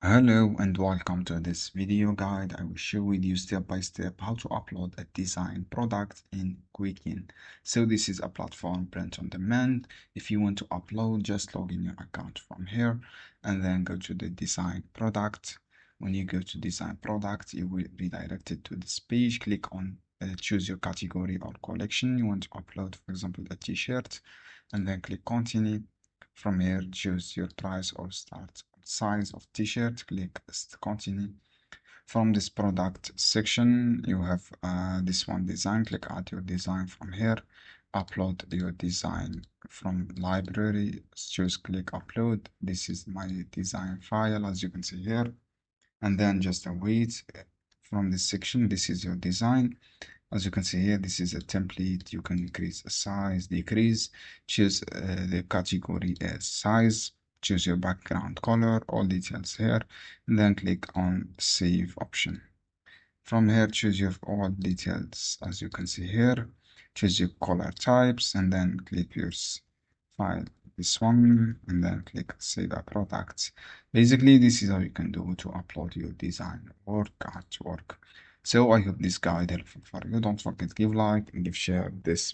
Hello and welcome to this video guide. I will share with you step by step how to upload a design product in Qikink. So this is a platform print on demand. If you want to upload, just log in your account from here and then go to the design product. When you go to design product, you will be directed to this page. Click on choose your category or collection you want to upload, for example, a t-shirt, and then click continue. From here, choose your price or start size of t-shirt, click continue. From this product section, you have this one design, click add your design from here, upload your design from library, choose click upload. This is my design file, as you can see here, and then just await. From this section, this is your design. As you can see here, this is a template. You can increase the size, decrease, choose the category as size, choose your background color, all details here, and then click on save option. From here, choose your all details. As you can see here, choose your color types, and then click your file, this one, and then click save a product. Basically, this is how you can do to upload your design or artwork. So I hope this guide helpful for you. Don't forget give like and give share this